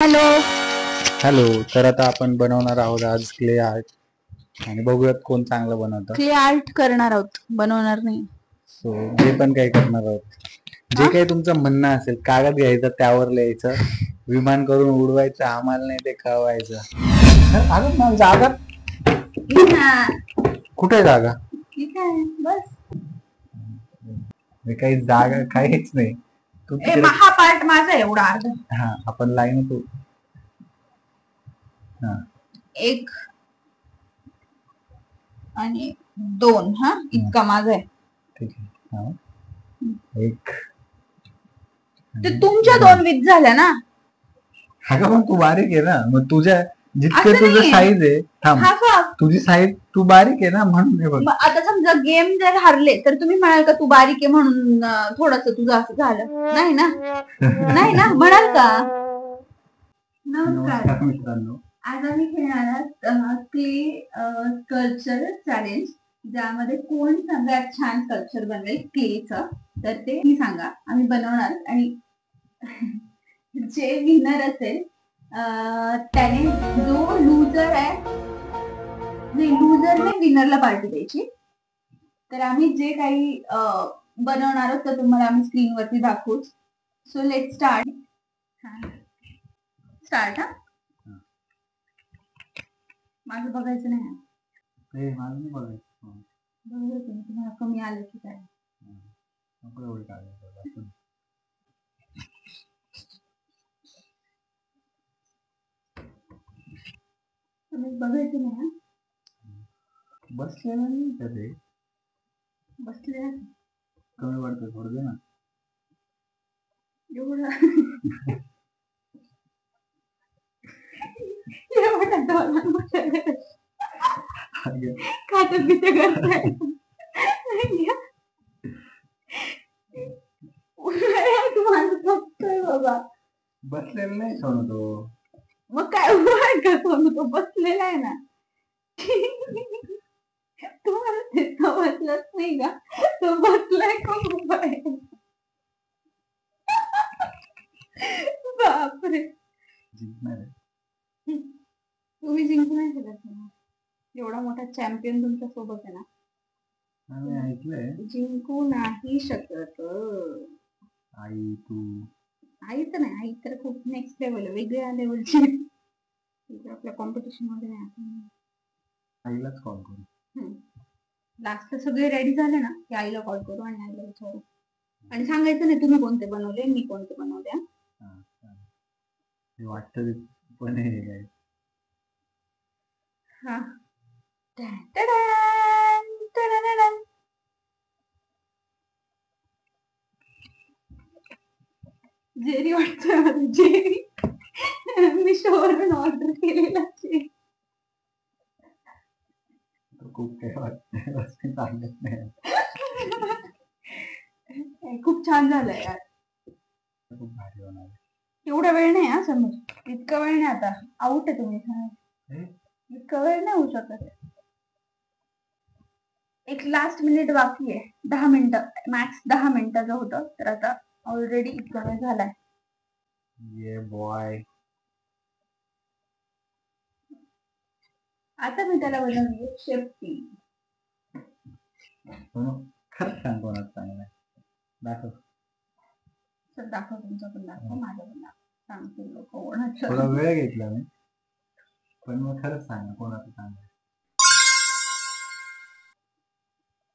Hello. Hello. तर आता आपण बनवणार आहोत आज क्ले आर्ट आणि बघूयात कोण चांगलं बनवतं. क्ले आर्ट करणार आहोत, बनवणार नाही. सो जे पण काही करणार आहोत, जे काही तुमचं म्हणणं असेल, कागद घ्यायचं, त्यावर लिहायचं, विमान करून उडवायचं, आम्हाला नाही ते कळवायचं. अगं मला जागा कुठे जागा? बस काही जागा काहीच नाही. हा पार्ट माझा एवढा अर्धा. हा आपण लाईन तू एक आणि दोन. हा इतका माझा आहे. ठीक आहे. एक ते तुमच्या दोन वीज झाल्या ना. अगं मग तू बारीक आहे ना, मग तुझ्या जितके तुझं साईज आहे, थांब, तुझी साईज तू बारीक आहे ना, म्हणून. आता समजा गेम जर हारले तर तुम्ही म्हणाल का तू बारीक आहे म्हणून थोडस तुझं असं झालं? नाही ना, नाही ना, म्हणाल का? नमस्कार मित्रांनो, आज आम्ही खेळणार आहोत क्ले स्कल्पचर चॅलेंज, ज्यामध्ये कोण सगळ्यात छान स्कल्पचर बनवेल क्लेचं तर ते मी सांगा आम्ही बनवणार. आणि जे विनर असेल त्याने, जो लुजर आहे, नाही लुजरने विनरला पार्टी द्यायची. तर आम्ही जे काही बनवणार आहोत तर तुम्हाला आम्ही स्क्रीनवरती दाखवूच. So let start. स्टार्ट. हा माझं बघायचं नाही. माझं नाही बघायचं. बरोबर, तुम्हाला कमी आलं की काय? बघायचं नाही. बसलेलं नाही कधी. बसले कमी पडतं थोडं दे ना. एवढं खातं पितं करताय बाबा. बसलेलं नाही सोनू तो. मग काय उभा आहे का सोनू? तो बसलेला आहे ना. तुम्हाला ते समजलंच नाही का? तो बसलाय का उभा आहे? बापरे, तुम्ही जिंकू नाही शकत ना. एवढा मोठा चॅम्पियन तुमच्या सोबत आहे ना. ऐकलंय जिंकू नाही शकत. आई तू. आई तर नाही, आई तर खूप नेक्स्ट लेवल, वेगळ्या लेवलची. आपल्या कॉम्पिटिशन मध्ये नाही. आईलाच कॉल करू. लास्ट सगळे रेडी झाले ना की आईला कॉल करू आणि आईला विचारू. आणि सांगायचं नाही तुम्ही कोणते बनवले, मी कोणते बनवले. वाटत पण हे हा. जेरी वाटतं, जेरी. मी शोवरून ऑर्डर केलेला जेरी. खूप काही वाटत सांगत नाही. खूप छान झालंय यार. खूप भारी होणार. एवढा वेळ नाही हा समज, इतका वेळ नाही. आता आउट आहे तुम्ही. इतका वेळ नाही होऊ शकत. एक लास्ट मिनिट बाकी आहे. 10 मिनिटं मॅक्स, 10 मिनिटाचं होतं. तर आता ऑलरेडी इतका वेळ झालाय. ये बॉय. आता मी त्याला बनवली शेफ्टी. खरंच सांग कोणाच चांगला आहे. दाखव. सर दाखव, तुमचा पण दाखव, माझा पण दाखव. सांगतील लोक कोणाचं. थोडा वेळ घेतला मी, पण मग खरंच सांग कोणाचं चांगलं आहे.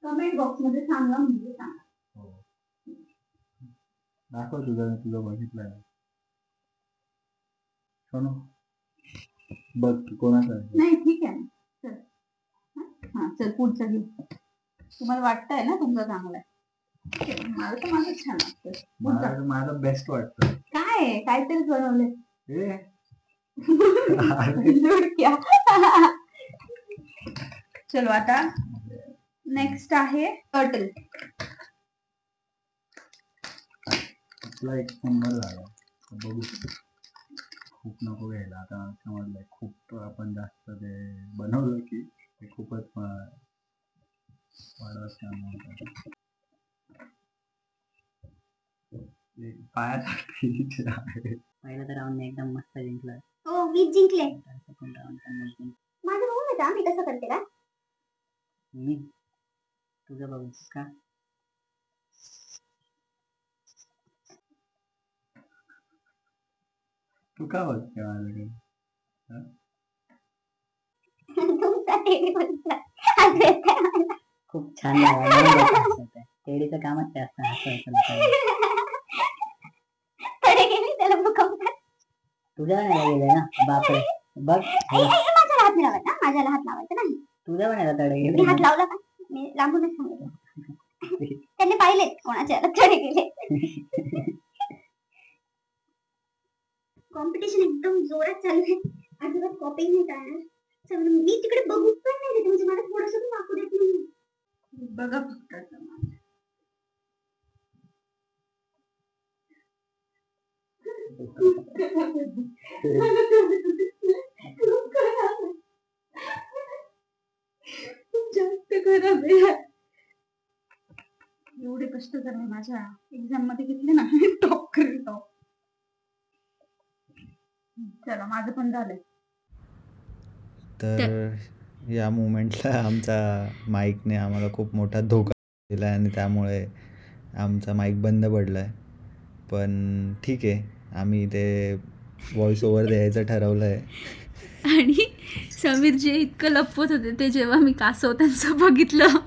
कमेंट बॉक्स मध्ये सांगा, म्हणजे सांगा. दाखव तुझं बघितलं सोनू. बघ कोणाचं आहे. नाही ठीक आहे ना. चल हा, चल पुढचं घेऊ. तुम्हाला वाटतंय ना तुमचं चांगलं आहे. मला तर माझं छान वाटतं. माझं बेस्ट वाटतं. काय काहीतरीच बनवलंय. चलो आता नेक्स्ट आहे टर्टल. आपला एक नंबर झाला. बघू, खूप नको घ्यायला. आता समजलंय खूप आपण जास्त ते बनवलं की ते खूपच पायासाठी आहे. पहिला तर राऊंड एकदम मस्त जिंकलं. हो मी जिंकले. सेकंड राऊंड पण मग जिंकलं. माझं बघून येतं मी कसं करते का. मी तुझं बघू का? तू का बघते माझ्याकडे? तुमचा टेडी बघितला हसू येतंय मला. खूप छान लागलं. टेडीचं कामच ते असतं हसवायचं. कडे गेली त्याला भूकंप. तुझ्या नाही गेले ना बापरे. बघ माझ्याला हात नाही लावायचा. माझ्याला हात लावायचा नाही. तुझ्या पण याला तडे मी गेले. हात लावला का मी लांबूनच सांगितलं. त्यांनी पाहिलेत कोणाच्या कडे गेले. कॉम्पिटिशन एकदम जोरात चालू आहे. अजिबात कॉपी नाही करणार. मी तिकडे बघू पण नाही देते. म्हणजे मला थोडंसं पण वाकू देत नाही. बघा फक्त आता. खूप जास्त खराब आहे यार. एवढे कष्ट झाले माझ्या एक्झाम मध्ये घेतले ना टॉप करेल टॉप. चला माझं पण झालंय. तर या मुमेंटला आमचा माईकने आम्हाला खूप मोठा धोका दिला आणि त्यामुळे आमचा माईक बंद पडला आहे. पण ठीक आहे, आम्ही ते व्हॉइस ओव्हर द्यायचं ठरवलं आहे. आणि समीर जे इतकं लपवत होते ते जेव्हा मी कासव त्यांचं बघितलं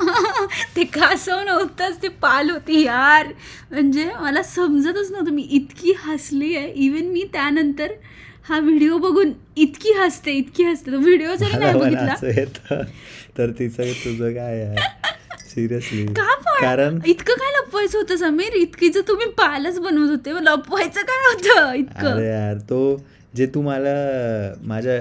ते कासव नव्हतंच, ते पाल होती यार. म्हणजे मला समजतच नव्हतं. मी इतकी हसली आहे. इवन मी त्यानंतर हा व्हिडिओ बघून इतकी हसते तो व्हिडिओ जरी नाही बघितला तर तिचं तुझं काय आहे सिरियसली. का पण कारण इतकं काय लपवायचं होतं समीर? इतकी जर तुम्ही पालच बनवत होते, लपवायचं काय होतं इतकं? अरे यार, तो जे तू मला माझ्या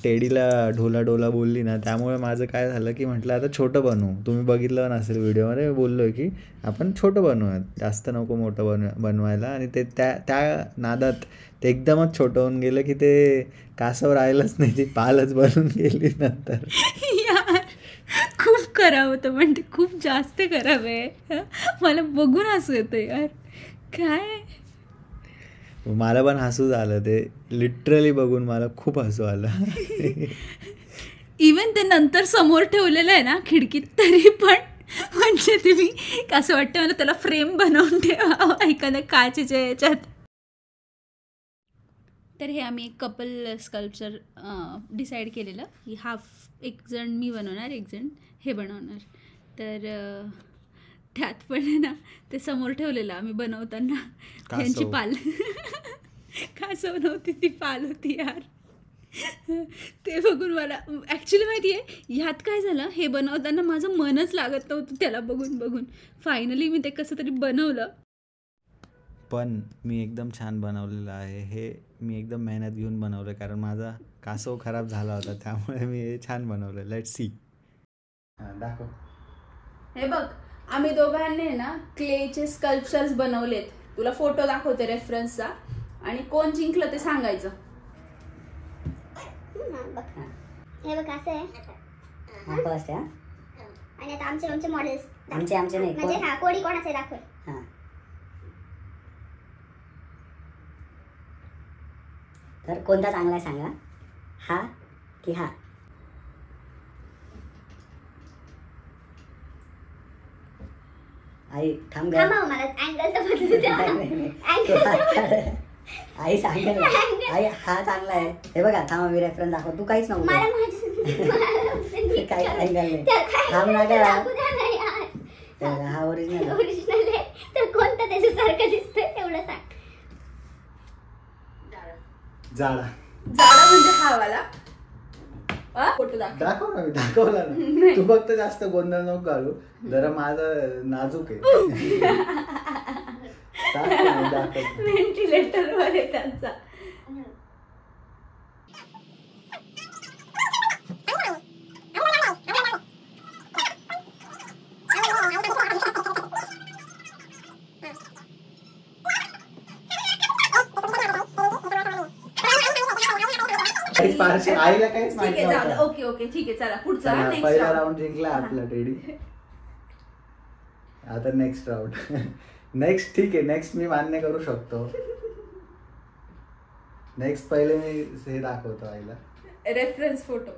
टेडीला ढोला बोलली ना, त्यामुळे माझं काय झालं की म्हटलं आता छोटं बनवू. तुम्ही बघितलं नसेल व्हिडिओमध्ये, बोललो की आपण छोटं बनवूयात, जास्त नको मोठं बनवायला. आणि ते त्या नादात ते एकदमच छोटं होऊन गेलं की ते कासव राहिलंच नाही, ती पालच बनून गेली नंतर. यार खूप खराब होतं, म्हणजे खूप जास्त खराब आहे. मला बघून हसू येतं यार. काय मला पण हसू झालं, ते लिटरली बघून मला खूप हसू आलं. इवन ते नंतर समोर ठेवलेलं आहे ना खिडकीत, तरी पण म्हणजे तुम्ही असं वाटतं मला त्याला फ्रेम बनवून ठेवा एखाद्या काचेच्या याच्यात. तर हे आम्ही एक कपल स्कल्पचर डिसाईड केलेलं की एक जण मी बनवणार, एक जण हे बनवणार. तर त्यात पण आहे ना ते समोर ठेवलेलं आम्ही बनवताना त्यांची पाल कासव नव्हती, ती पाल होती यार. ते बघून मला ॲक्च्युली माहिती आहे ह्यात काय झालं, हे बनवताना माझं मनच लागत नव्हतं त्याला बघून. फायनली मी ते कसं तरी बनवलं. पण मी एकदम छान बनवलेलं आहे. हे मी एकदम मेहनत घेऊन बनवलं, कारण माझा कासव खराब झाला होता, त्यामुळे मी हे छान बनवलं. Let's see. दाखव. हे बघ, आम्ही दोघांनी ना क्लेचे स्कल्पचर्स बनवलेत. तुला फोटो दाखवते रेफरन्सचा, आणि कोण जिंकलं ते सांगायचं. हे बघ असं आहे. फर्स्ट आहे. आणि आता आमचे मॉडेल्स. आमचे नाही, म्हणजे हा कोणी कोणाचे दाखव. हां, तर कोणता चांगला आहे सांगा, हा की हा? आई थांब ग. मला अँगल तर बदलू द्या. आई सांगेल ना. आई हा चांगला आहे, हे बघा. थांबा मी रेफरन्स दाखव. तू काहीच नको, काही अँगल नाही. थांब ना ग. हा ओरिजिनल आहे. तर कोणता त्याच्यासारखं दिसतोय तेवढं सांग. जाडा म्हणजे हा वाला. फोटो दाखव ना. मी दाखवला ना. तू फक्त जास्त गोंधळ नको घालू, जरा माझं नाजूक आहे. व्हेंटिलेटर वर आहे त्यांचा. आईला काहीच माहिती नव्हतं. ओके ठीक आहे, चला पुढचा. पहिला राऊंड जिंकला आपला टेडी. आता नेक्स्ट राऊंड. नेक्स्ट ठीक आहे, नेक्स्ट मी मान्य करू शकतो. नेक्स्ट पहिले मी हे दाखवतो आईला. Reference photo.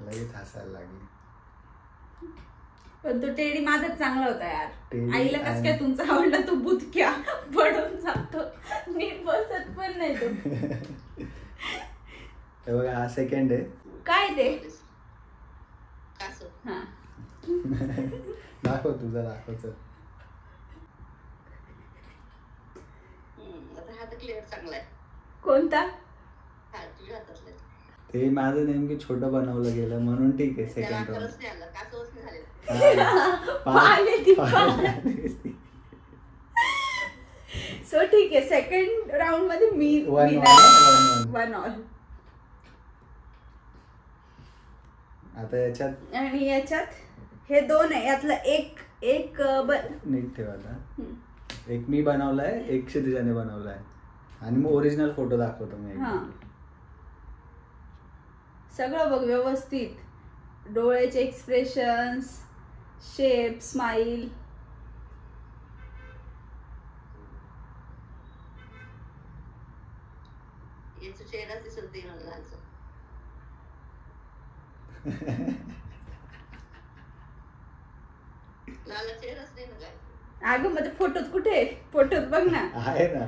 लगेच हसायला लागली. पण तो टेडी माझाच चांगला होता यार. टेडी आईला कसं काय तुमचा आवडला? तो बुतक्या पडून जातो, नीट बसत पण नाही तो. हे बघा हा सेकंड आहे. काय ते? हा दाखव तुझा दाखवच. कोणता? ते माझं नेमकी छोटं बनवलं गेलं म्हणून ठीक आहे. सेकंड राऊंड सो ठीक आहे. सेकंड राऊंड मध्ये मी 1-1. आता याच्यात आणि याच्यात हे 2 आहे. यातलं एक नीट ठेवायला. एक मी बनवलाय, एक क्षितिजाने बनवलाय. आणि मग ओरिजिनल फोटो दाखवतो मी. हा सगळं बघ व्यवस्थित. डोळ्याचे एक्सप्रेशन्स, शेप, स्माइल. अगं मध्ये फोटोत कुठे? फोटोत बघ ना. आहे ना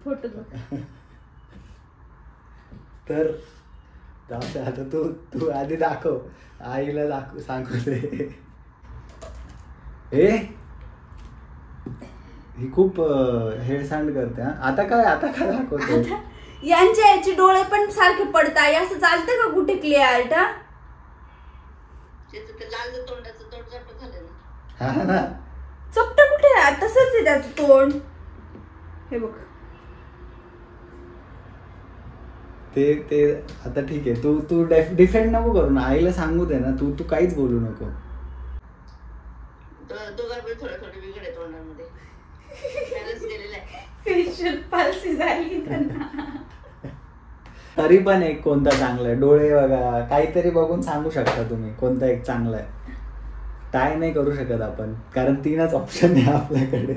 फोटोत बघ. तर आता तू आधी दाखव. आईला दाखव, सांगू दे. ही खूप हेळसांड करते. आता काय दाखवतो? याचे डोळे पण सारखे पडताय. असं चालतं का कुठे क्लिअर? हा ना चपट कुठे? तसंच आहे त्याचं तोंड. हे बघ. ते आता ठीक आहे. तू डिफेंड नको करू ना. आईला सांगू दे ना. तू काहीच बोलू नको. फेशियल पाल्सी झाली त्यांना. तरी पण एक कोणता चांगला आहे? डोळे बघा, काहीतरी बघून सांगू शकता तुम्ही कोणता एक चांगला आहे. टाय नाही करू शकत आपण, कारण 3च ऑप्शन आहे आपल्याकडे.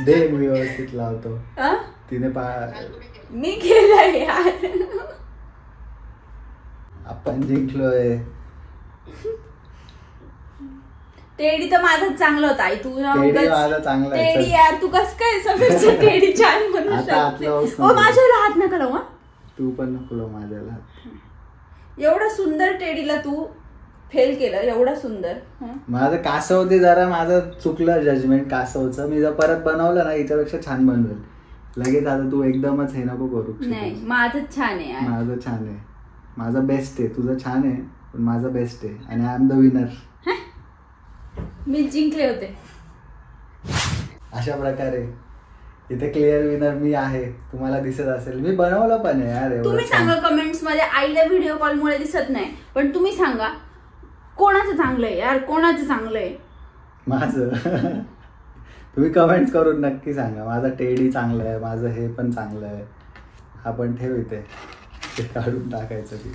दे मी व्यवस्थित लावतो. तिने मी केलंय यार. आपण जिंकलोय. टेडी तर माझा चांगला होता. आई तू माझा चांगला आहे. टेडी यार तू कस काय सगळं टेडी छान म्हणू शकते? ओ माझ्याला हात नका लावू. तू पण नको लावू माझ्याला. एवढा सुंदर टेडीला तू फेल केलं. एवढा सुंदर. माझं कासव ते जरा माझं चुकलं जजमेंट कासवचं. मी जर परत बनवलं ना याच्यापेक्षा छान बनवेल लगेच. आता तू एकदमच हे नको करू. नाही माझं छान आहे. माझं छान आहे. माझं बेस्ट आहे. तुझं छान आहे पण माझं बेस्ट आहे. आणि आय एम द विनर. मी जिंकले होते. अशा प्रकारे इथे क्लिअर विनर मी आहे. तुम्हाला दिसत असेल. मी बनवलं पण आहे यार. तुम्ही सांगा कमेंट्स मध्ये. आईला व्हिडिओ कॉल मुळे दिसत नाही पण तुम्ही सांगा कोणाचं चांगलं आहे यार? कोणाचं चांगलं आहे? माझं. तुम्ही कमेंट्स करून नक्की सांगा. माझा टेडी चांगलं आहे, माझं हे पण चांगलं आहे. आपण ठेव इथे. ते काढून टाकायचं की.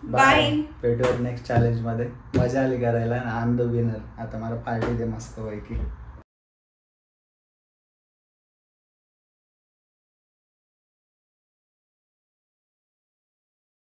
बाय. भेटूया नेक्स्ट चॅलेंज मध्ये. मजा आली करायला. I am the winner. आता मला पार्टी दे मस्त पैकी.